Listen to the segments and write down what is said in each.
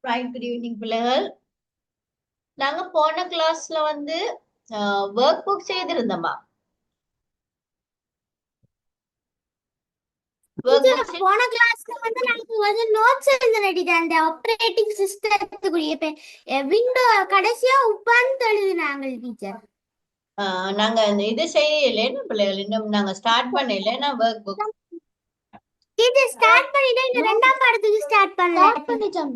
Right, good evening பிள்ளைகள். நாங்க போன கிளாஸ்ல வந்து ஒர்க் புக் செய்திருந்தோமா? ஒர்க் டீச்சர் புக் போன கிளாஸ்ல வந்து நமக்கு வந்து நோட்ஸ் எழுதினடிதான் அந்த ஆப்ரேட்டிங் சிஸ்டத்துக்குரிய விண்டோ கடைசியா உட்கார்ந்து எழுதினாங்க டீச்சர். நாங்க இந்த இது செய்யலைன்னு பிள்ளைகள், இன்னும் நாங்க ஸ்டார்ட் பண்ணலைன்னா ஒர்க் புக். டீச்சர் ஸ்டார்ட் பண்ணிட்டு இந்த ரெண்டாம் பாடத்துக்கு ஸ்டார்ட் பண்ணல. பண்ணிட்டோம்.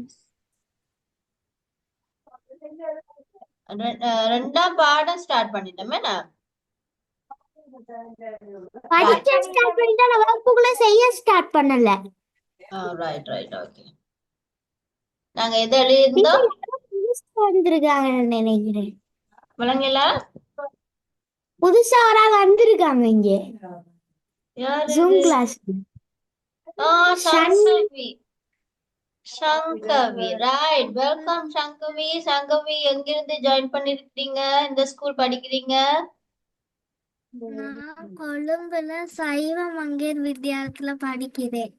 ரெண்டாம் பாடம் ஸ்டார்ட் பண்ணிட்டோமே நான். படிக்க ஸ்டார்ட் பண்ணிட்டா நான் ஒர்க் புக்ல செய்ய ஸ்டார்ட் பண்ணல. Right right, okay. நாங்க எது எழுதியிருந்தோம் புதுசா வந்திருக்காங்கன்னு நினைக்கிறேன். விளங்கல? புதுசா ஒரு ஆள் வந்திருக்காங்க இங்க யார் ஜூம் இது? Class. Sangavi. Sangavi, right. Welcome Sangavi. Sangavi எங்கிருந்து ஜாயின் பண்ணிருக்கீங்க? இந்த ஸ்கூல் படிக்கிறீங்க? நான் கொழும்புல சைவ மங்கையர் வித்தியாலயத்துல படிக்கிறேன்.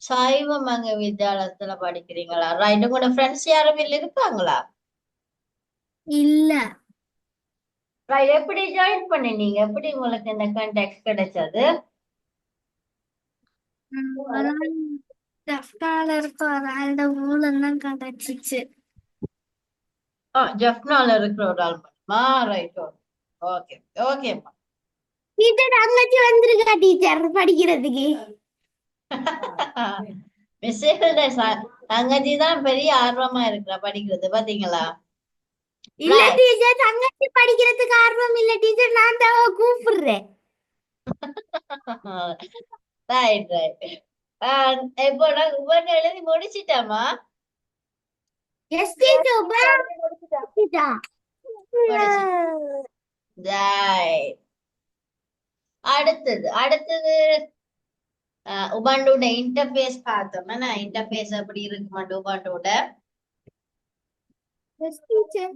சைவம் அங்க வித்யாலயத்துல படிக்கிறீங்களா? ரைட். உங்களோட ஃப்ரெண்ட்ஸ் யாரும் இல்ல இருக்காங்களா? இல்ல, ரைட். எப்படி ஜாயின் பண்ணினீங்க? எப்படி உங்களுக்கு இந்த கான்டாக்ட் கிடைச்சது? ஒரு ஆள் டெஃப்டால இருக்க ஒரு ஆளோட மூலம் தான் கிடைச்சிச்சு. ஜெஃப்னால இருக்கிற ஒரு ஆள் மட்டுமா? ரைட், ஓகே ஓகேம்மா. டீச்சர் தங்கச்சி வந்திருக்கா டீச்சர் படிக்கிறதுக்கு. மிஸ்ஸுகளோட தங்கச்சி தான் பெரிய ஆர்வமா இருக்கிறா படிக்கிறது, பாத்தீங்களா? இல்ல ரைட். டீச்சர், தங்கச்சி படிக்கிறதுக்கு ஆர்வம் இல்ல டீச்சர், நான் தான் கூப்பிடுறேன். Right right. இப்போ நான் உபன் எழுதி முடிச்சிட்டேம்மா. S teacher முடிச்சிட்டா. முடிச்சிட்டேன். ரைட். அடுத்தது உபாண்டோட இன்டர்ஃபேஸ் பார்த்தோம்னா, நான் இன்டர்ஃபேஸ் எப்படி இருக்கு மட்டும் உபாண்டோட. Yes teacher.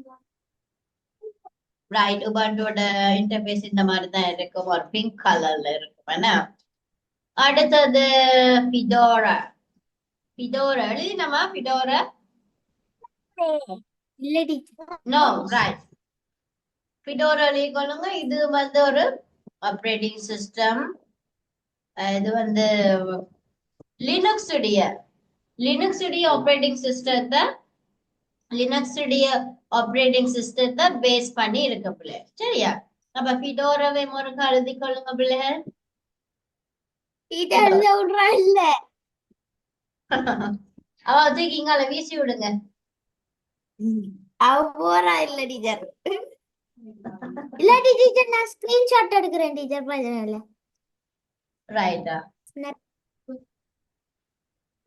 ரைட். உபாண்டோட இன்டர்ஃபேஸ் இந்த மாதிரி தான் இருக்கும், ஒரு பிங்க் கலர்ல இருக்கும் என்ன. அடுத்தது ஃபிடோரா. ஃபிடோரா எழுதினமா? ஃபிடோரா இல்ல டீச்சர். No, right. ஃபிடோரா எழுதிக்கொள்ளுங்க. இது வந்து ஒரு ஆப்ரேட்டிங் சிஸ்டம். இது வந்து லினக்ஸ் உடைய ஆப்ரேட்டிங் சிஸ்டத்தை பேஸ் பண்ணி இருக்க பிள்ளை. சரியா? அப்ப ஃபிடோராவை முருகா எழுதி கொள்ளுங்க பிள்ளைகள். டீச்சர் எழுத விடுறா இல்ல. அவ தூக்கி இங்கால வீசி விடுங்க. அவ போறா இல்ல டீச்சர். இல்லாட்டி டீச்சர் நான் ஸ்கிரீன்ஷாட் எடுக்கிறேன் டீச்சர், பிரச்சனை இல்ல. ரைட்டா?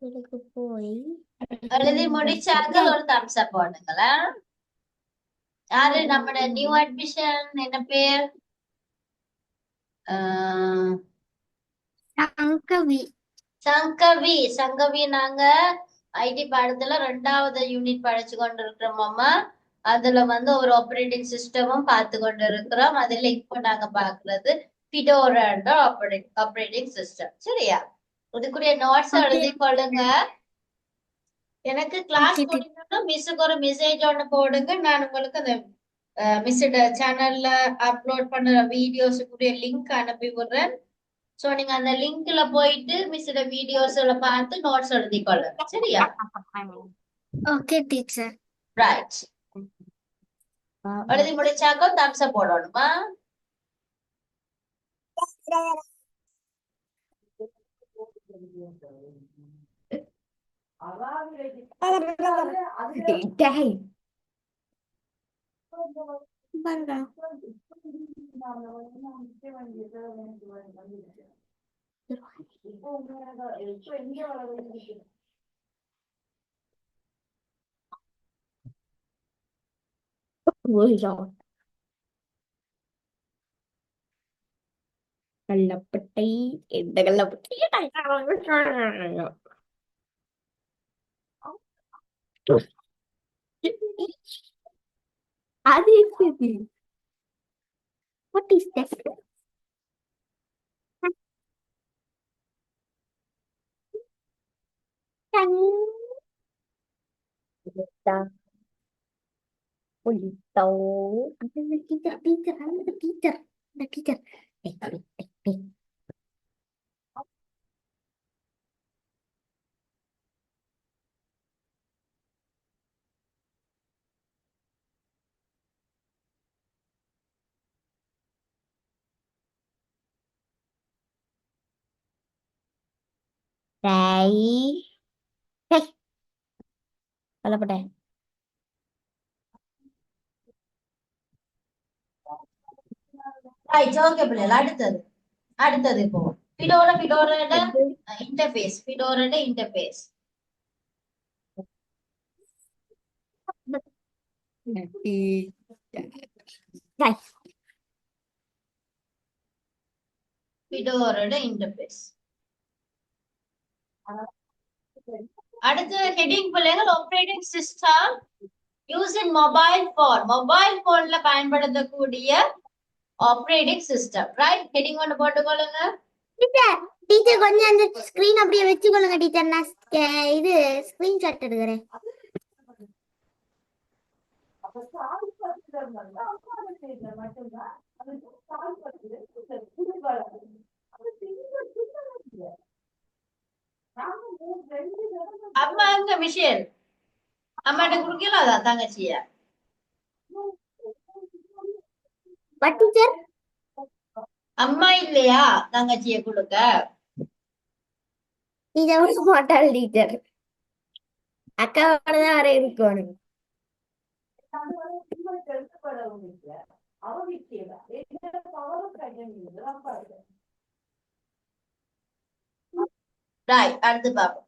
இதுக்கு போய் எழுதி முடிச்சாக்க ஒரு தம்ஸ் அப் போடுங்களா? யாரு நம்மட நியூ அட்மிஷன்? என்ன பேர்? சங்கவி. சங்கவி, நாங்க ஐடி பாடத்துல 2வது யூனிட் படிச்சு கொண்டு இருக்கிறோம். அதுல வந்து ஒரு ஆப்ரேட்டிங் சிஸ்டமும் பார்த்து கொண்டு இருக்கிறோம். அதுல இப்போ நாங்க பாக்குறது ஃபிடோரா ஆப்ரேட்டிங் சிஸ்டம். சரியா? இதுக்குரிய நோட்ஸ் எழுதி கொள்ளுங்க. எனக்கு கிளாஸ் முடிஞ்சோம் மிஸ்ஸுக்கு ஒரு மெசேஜ் ஒண்ணு போடுங்க. நான் உங்களுக்கு அந்த மிஸ்ஸோட சேனல்ல அப்லோட் பண்ண வீடியோஸுக்குரிய லிங்க் அனுப்பி விடுறேன். சோ நீங்க அந்த லிங்க்ல போயிட்டு மிஸ்ஸோட வீடியோஸ்ல பார்த்து நோட்ஸ் எழுதிக்கொள்ளுங்க. சரியா? Okay teacher. ரைட். எழுதி முடிச்சாக்க தம்ஸ் அப் போடணுமா? கள்ளப்பட்டை எந்த கள்ளப்பட்டை? அது இருக்குது. What is that? Pulito. Ada teacher, teacher, ada teacher, ada teacher. Tik, tik, tik, tik. Đây. Hey, kalau pada. Right okay பிள்ளைகள் அடுத்தது இப்போ ஃபிடோரா இன்டர்ஃபேஸ் Đây. ஃபிடோரோட இன்டர்ஃபேஸ் அடுத்து ஹெட்டிங் பிள்ளைகள் operating system use in mobile போன்ல பயன்படுத்தக்கூடிய ஆப்பரேட்டிங் சிஸ்டம் ரைட் ஹெட்டிங் ஒன்று போட்டுக்கொள்ளுங்க teacher teacher கொஞ்சம் அந்த ஸ்கிரீன் அப்படியே வச்சுக்கொள்ளுங்க டீச்சர் நான் இது ஸ்கிரீன்ஷாட் எடுக்கிறேன் அம்மா எங்க மிஷேல் அம்மாட்ட குடுக்கலாதா தங்கச்சிய டீச்சர் அம்மா இல்லையா தங்கச்சிய கொடுக்க டீச்சர் மாட்டாள் டீச்சர் அக்காவோட தான் வர இருக்கணும் அடுத்து பாப்போம்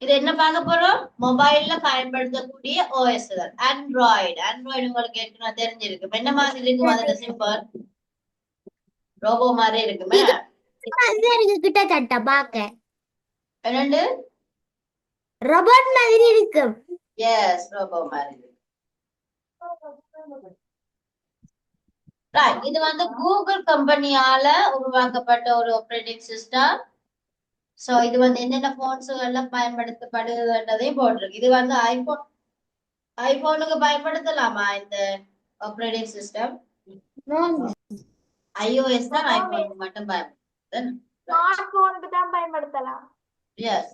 இது என்ன பார்க்க போறோம் மொபைல்ல பயன்படுத்தக்கூடிய ஓஎஸ்கள் ஆண்ட்ராய்டு உங்களுக்கு ஏற்கனவே தெரிஞ்சிருக்கு என்ன மாதிரி இருக்கும் அதுல சிம்பிள் ரோபோ மாதிரி இருக்குமே இருக்கு கிட்டத்தட்ட பாக்க என்னண்டு ரோபோட் மாதிரி இருக்கு எஸ் ரோபோ மாதிரி இது வந்து கூகுள் கம்பெனியால உருவாக்கப்பட்ட ஒரு ஆப்பரேட்டிங் சிஸ்டம் சோ இது வந்து என்னென்ன போன்ஸ்கள்ல பயன்படுத்தப்படுதுன்றதையும் போட்டிருக்கு இது வந்து ஐபோனுக்கு பயன்படுத்தலாமா இந்த ஆப்பரேட்டிங் சிஸ்டம் iOS தான் ஐபோனுக்கு மட்டும் பயன்படுத்துது ஸ்மார்ட் போனுக்கு தான் பயன்படுத்தலாம் எஸ்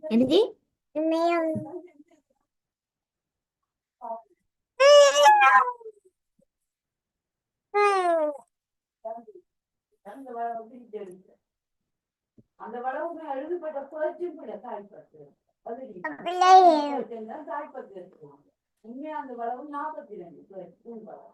என்னது அந்த வளவுமே எழுதப்பட்ட புரட்சியும் கூட தாய்ப்பட்டு தாய்ப்பட்டு இருக்குவாங்க உண்மையா அந்த வளவு 42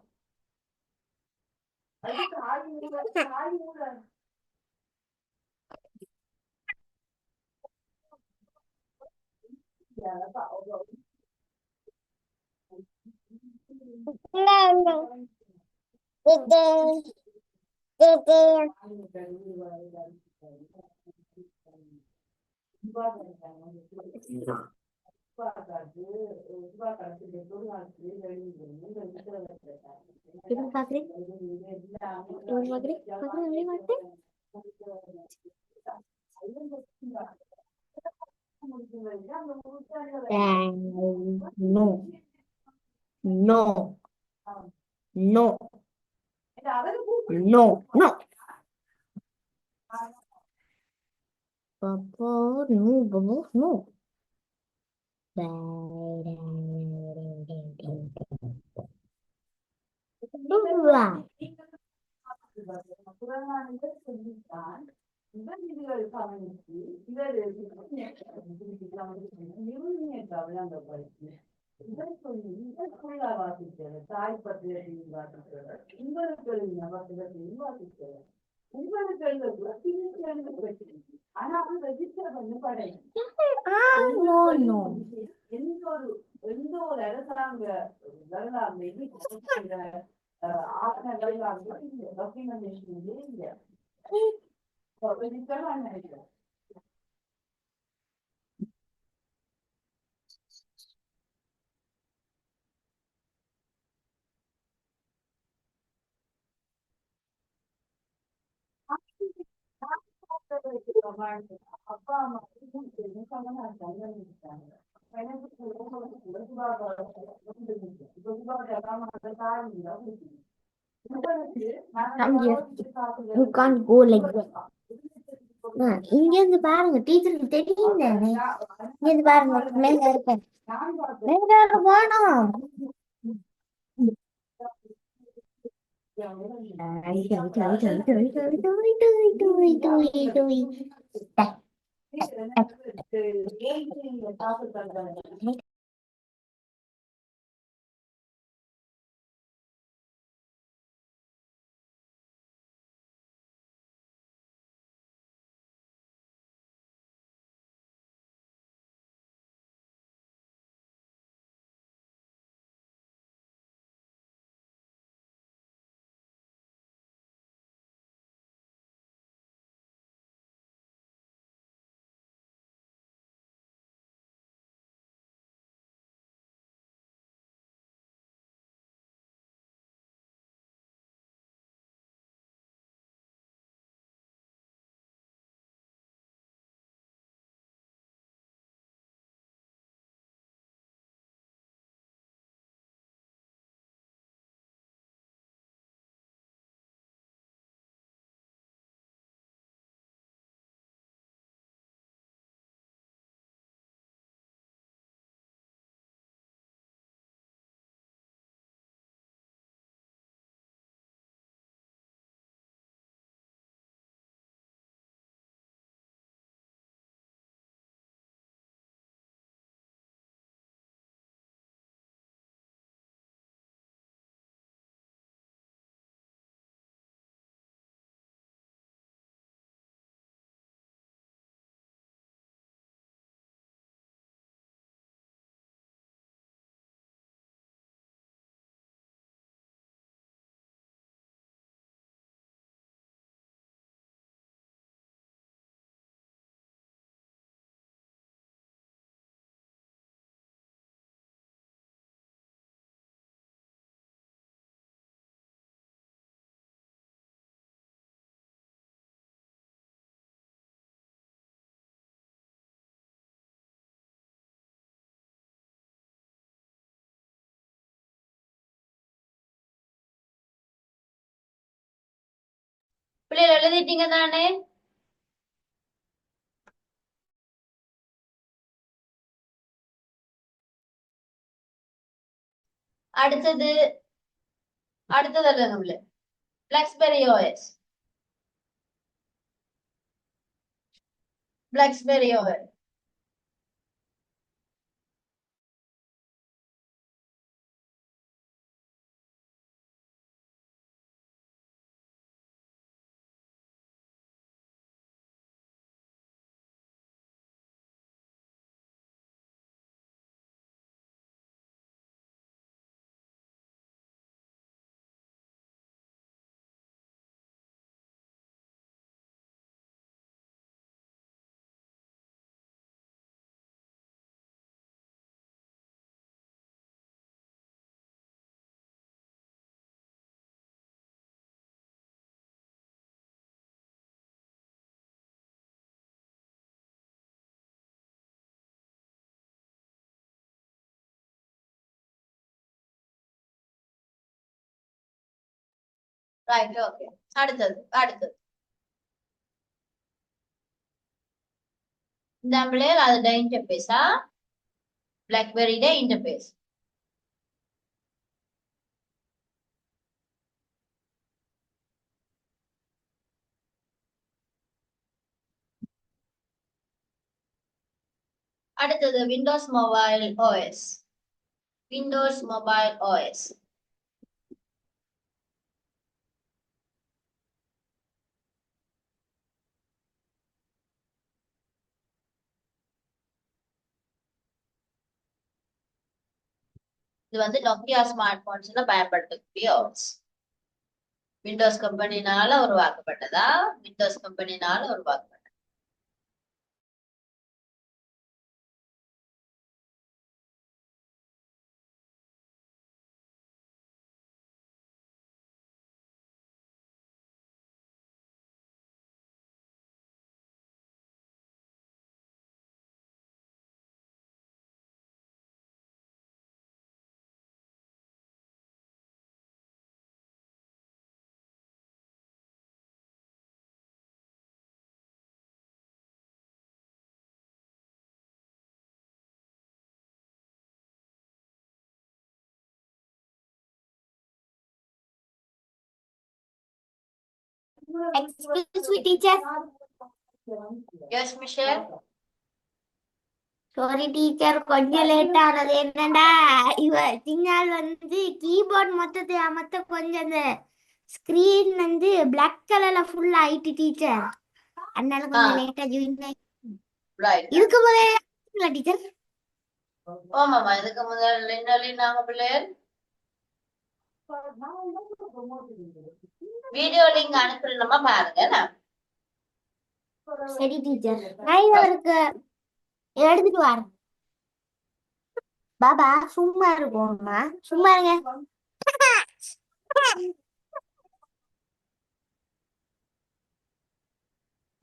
No. No. No. No. No. Papa, no, Baba, no. எந்த ஒரு அரசாங்க வரலாறு ஆசனங்கள் டாக்குமெண்டேஷன் இல்லை அப்பா அம்மா Come here. You can't go like that. இங்க இருந்து பாருங்க டீச்சருக்கு தெரியும் தானே இங்க இருந்து பாருங்க மேல இருப்பேன் மேல போனோம் பிள்ளைகள் எழுதிட்டீங்க தானே? அடுத்தது அடுத்தது எழுதுங்க. BlackBerry OS. BlackBerry OS. Right, okay. அடுத்தது அடுத்தது இந்த பிள்ளைகள் அதோட இன்டர்பேஸா பிளாக்பெரியோட இன்டர்பேஸ். அடுத்தது Windows mobile OS. Windows mobile OS. இது வந்து நோக்கியா ஸ்மார்ட் போன்ஸ்ல பயன்படுத்தக்கூடிய ஓஎஸ். விண்டோஸ் கம்பெனினால உருவாக்கப்பட்டதா? விண்டோஸ் கம்பெனினால உருவாக்கப்பட்டது. Excuse me, teacher. Yes Michelle. Sorry teacher, கொஞ்சம் லேட் ஆனது. என்னடா இவ திங்கால் வந்து கீபோர்ட் மொத்தத்தை அமர்த்த கொஞ்சம் அந்த ஸ்கிரீன் வந்து பிளாக் கலர்ல ஃபுல் ஆயிட்டு டீச்சர். அதனால கொஞ்சம் லேட்டா ஜாயின் ஆகி ரைட். இதுக்கு முதல்ல டீச்சர். ஆமாமா, இதுக்கு முதல்ல என்ன நாங்க பிள்ளைகள் வீடியோ லிங்க் அனுப்புறோமா பாருங்க. சரி டீச்சர், நான் இவருக்கு எடுத்துட்டு வரேன். பாபா சும்மா இருக்கும்மா, சும்மா இருங்க.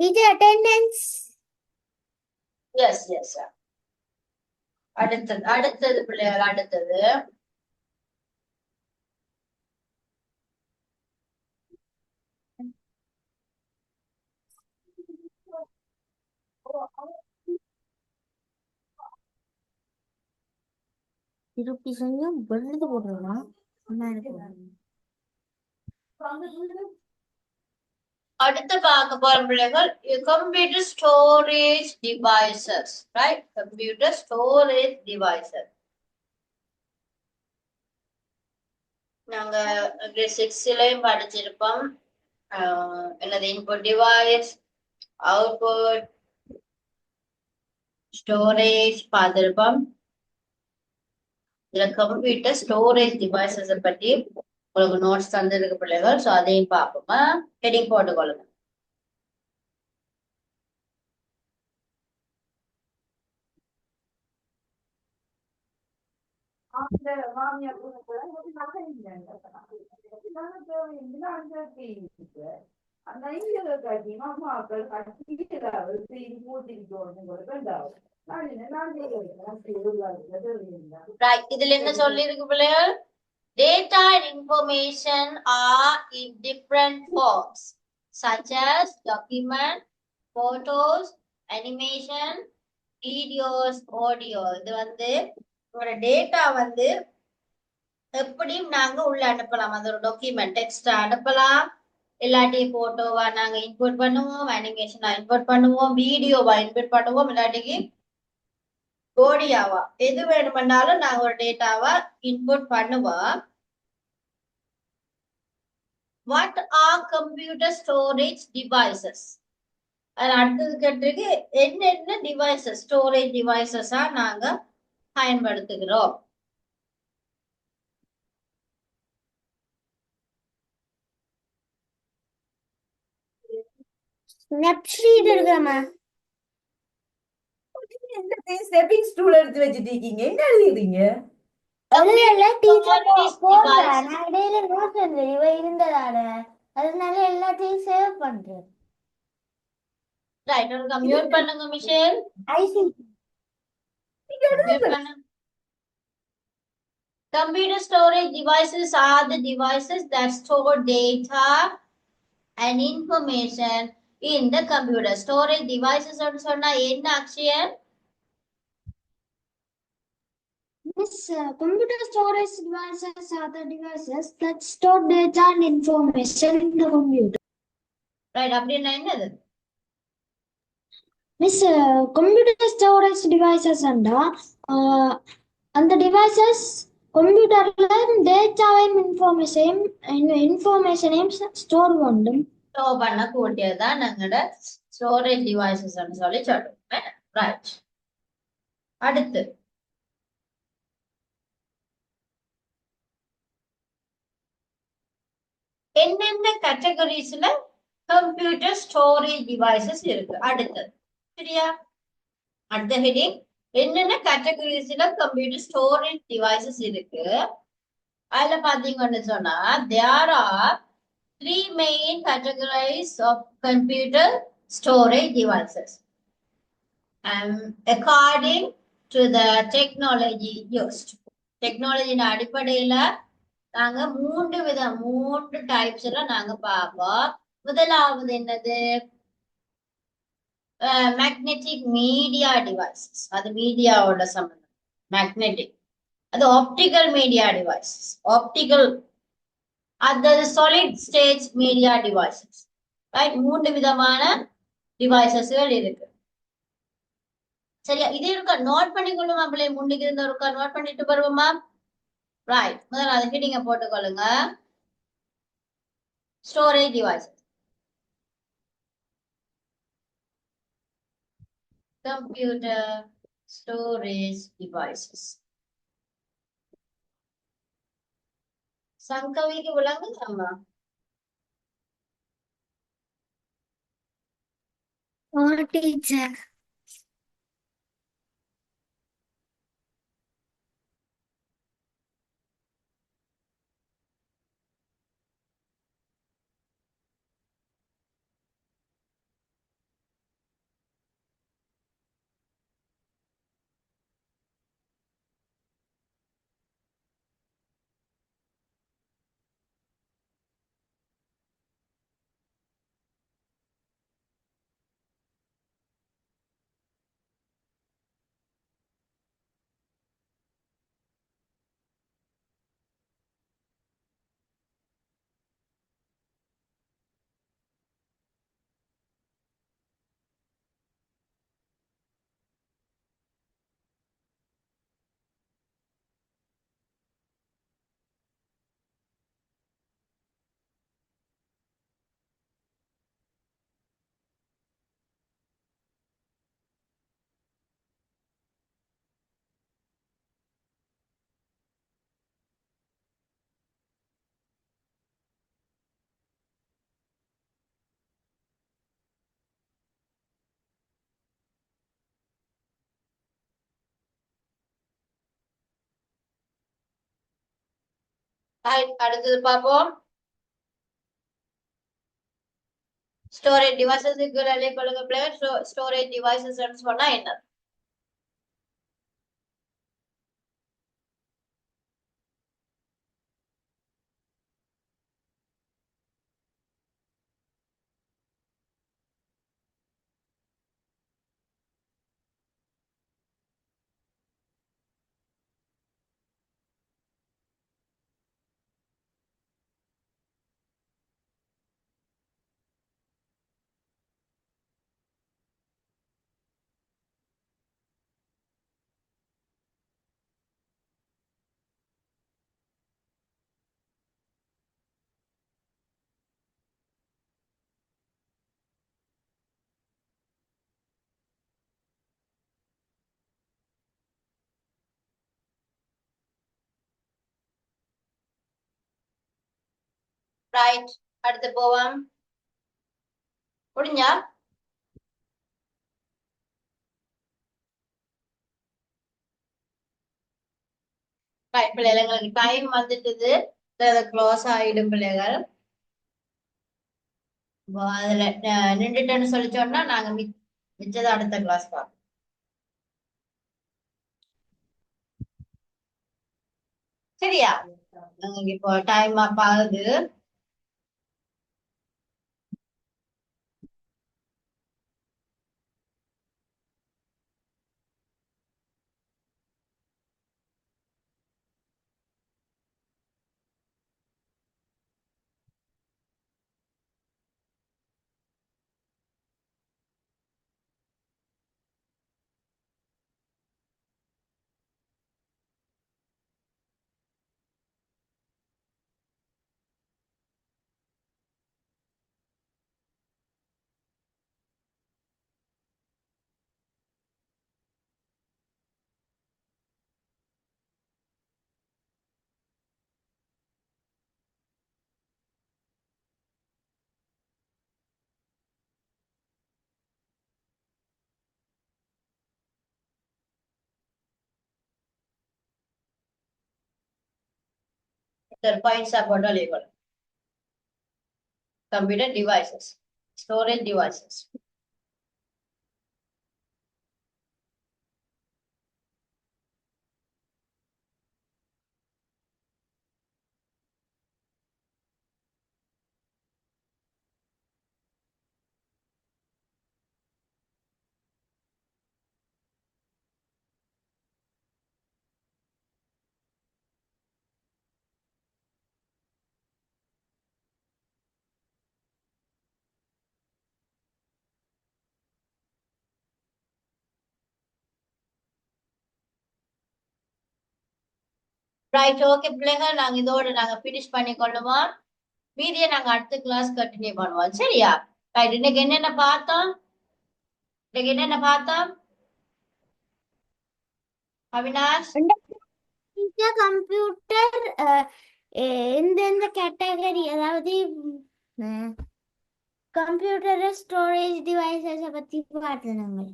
Teacher attendance. Yes yes. அடுத்தது பிள்ளைகள், அடுத்தது திருப்பி செஞ்சு வெள்ளது போடுறோம். அடுத்து பார்க்க போற பிள்ளைகள் computer storage devices. Right, computer storage devices. நாங்க கிரேட் 6லயும் படிச்சிருப்போம். என்னது இன்புட் டிவைஸ், அவுட்புட், ஸ்டோரேஜ் பார்த்திருப்போம். இதுல கம்ப்யூட்டர் ஸ்டோரேஜ் டிவைசஸ் பற்றி உங்களுக்கு நோட்ஸ் தந்திருக்கு பிள்ளைகள். ஸோ அதையும் பார்ப்போமா? ஹெடிங் போட்டுக்கொள்ளுங்க. அந்த மாமியார் கூட நகை இல்லைங்க. அந்த ஐடியா காட்டி மாமாக்கள் கட்டி போட்டிருக்கோம். Right, இதுல என்ன சொல்லி இருக்கு பிள்ளைகள்? Data and information are in different forms such as document, photos, animation, videos, audio. இது வந்து ஒரு டேட்டா வந்து எப்படியும் நாங்க உள்ள அனுப்பலாம். அது ஒரு டாக்குமெண்ட் டெக்ஸ்டா அனுப்பலாம், இல்லாட்டி போட்டோவா நாங்க இன்புட் பண்ணுவோம், அனிமேஷனா இன்புட் பண்ணுவோம், வீடியோவா இன்புட் பண்ணுவோம், இல்லாட்டிக்கு ஆடியோவா எது வேணுமென்னாலும் நாங்க ஒரு டேட்டாவா இன்புட் பண்ணுவோம். What are computer storage devices? அது அடுத்தது கேட்டிருக்கு, என்னென்ன டிவைசஸ் ஸ்டோரேஜ் டிவைசஸா நாங்க பயன்படுத்துகிறோம். ஸ்னாப்ஷீட் எடுக்கலாமா? ஸ்டெப்பிங் ஸ்டூல் எடுத்து வச்சுட்டு இருக்கீங்க, என்ன எழுதிடுறீங்க? அதனால எல்லாத்தையும் சேவ் பண்றேன். ரைட், ஒரு மியூட் பண்ணுங்க Michel. Computer storage devices are the devices that store data and information in the computer. Storage devices சொன்னா என்ன Akshayan? Yes, computer storage devices are the devices that store data and information in the computer. Right, அப்படின்னா என்னது? Miss, computer storage devices அந்த devices கம்ப்யூட்டர்ல டேட்டாவையும் இன்ஃபர்மேஷனையும் store பண்ணும். Store பண்ண கூட்டியதுதான் நாங்களோட storage devices சொல்லி சொல்றோம். ரைட், அடுத்து என்னென்ன கேட்டகரிஸ்ல கம்ப்யூட்டர் ஸ்டோரேஜ் டிவைசஸ் இருக்கு அடுத்தது. சரியா? அடுத்த ஹெடிங் என்னென்ன கேட்டகரிஸ்ல கம்ப்யூட்டர் ஸ்டோரேஜ் டிவைசஸ் இருக்கு. அதுல பாத்தீங்கன்னு சொன்னா there are three main categories of computer storage devices according to the technology used. டெக்னாலஜியின் அடிப்படையில நாங்க மூன்று டைப்ஸ் எல்லாம் நாங்க பார்ப்போம். முதலாவது என்னது? Magnetic media devices. அது மீடியாவோட சம்பந்தம். மேக்னெட்டிக். அது ஆப்டிகல் மீடியா டிவைசஸ். ஆப்டிகல் அது solid state media devices. Right? மூன்று விதமான டிவைசஸ்கள் இருக்கு. சரியா? இது இருக்கா நோட் பண்ணிக்கொள்ளுமா பிள்ளை? முன்னுக்கு இருந்த இருக்கா நோட் பண்ணிட்டு வருவோமா? ரைட். முதல்ல அதுக்கு நீங்க போட்டுக்கொள்ளுங்க. Storage devices. Computer storage devices. சங்கவிக்கு விளங்குதாமா? டீச்சர். அடுத்தது பார்ப்போம். ஸ்டோரேஜ் டிவைசஸ் கொள்ளுங்க பிள்ளைங்க. ஸ்டோரேஜ் டிவைசஸ் சொன்னா என்ன? ரைட். அடுத்து போவோம். முடிஞ்சா? ரைட் பிள்ளைகள், எங்களுக்கு டைம் வந்துட்டுது. க்ளோஸ் ஆயிடும் பிள்ளைகள். அதுல நின்றுட்டேன்னு சொல்லி சொன்னா நாங்க மிச்சத அடுத்த கிளாஸ் பார்ப்போம். சரியா? இப்போ டைம் அப் ஆகுது. பாயிண்ட்ஸா போட்டு எழுதிக்கொள்ளும். Computer devices, storage devices. Right, okay பிள்ளைகள், நாங்க இதோட நாங்க பினிஷ் பண்ணி கொள்ளுவோம். மீதியை நாங்க அடுத்த கிளாஸ் கண்டினியூ பண்ணுவோம். சரியா? ரைட், இன்னைக்கு என்னென்ன பார்த்தோம்? இன்னைக்கு என்னென்ன பார்த்தோம் அவினாஷ்? கம்ப்யூட்டர் எந்தெந்த கேட்டகரி, அதாவது கம்ப்யூட்டர் ஸ்டோரேஜ் டிவைசஸ பத்தி பார்த்தோம் நாங்க.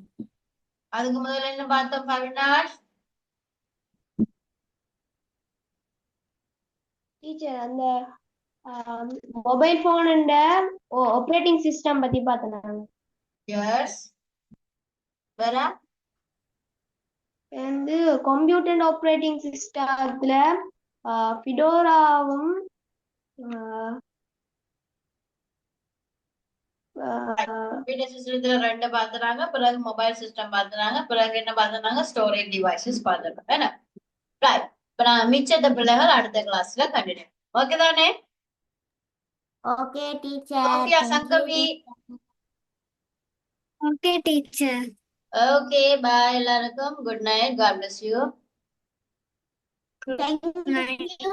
அதுக்கு முதல்ல என்ன பார்த்தோம் அவினாஷ்? டீச்சர் அந்த மொபைல் போன் ஆப்ரேட்டிங் சிஸ்டம் பத்தி பார்த்தேன். எஸ். வேற வந்து கம்ப்யூட்டர் ஆப்ரேட்டிங் சிஸ்டத்துல ஃபிடோராவும் கம்ப்யூட்டர் சிஸ்டத்துல 2 பார்த்துறாங்க, பிறகு மொபைல் சிஸ்டம் பார்த்துறாங்க, பிறகு என்ன பார்த்துறாங்க? Storage devices பார்த்துறாங்க. என்ன ரைட், இப்ப நான் மிச்சத்த பிள்ளைகள் அடுத்த கிளாஸ்ல கண்டினியூ. ஓகே தானே? Okay teacher. Sophia, Sangavi. Okay teacher. Okay, bye எல்லாருக்கும். Good night. God bless you. Thank you.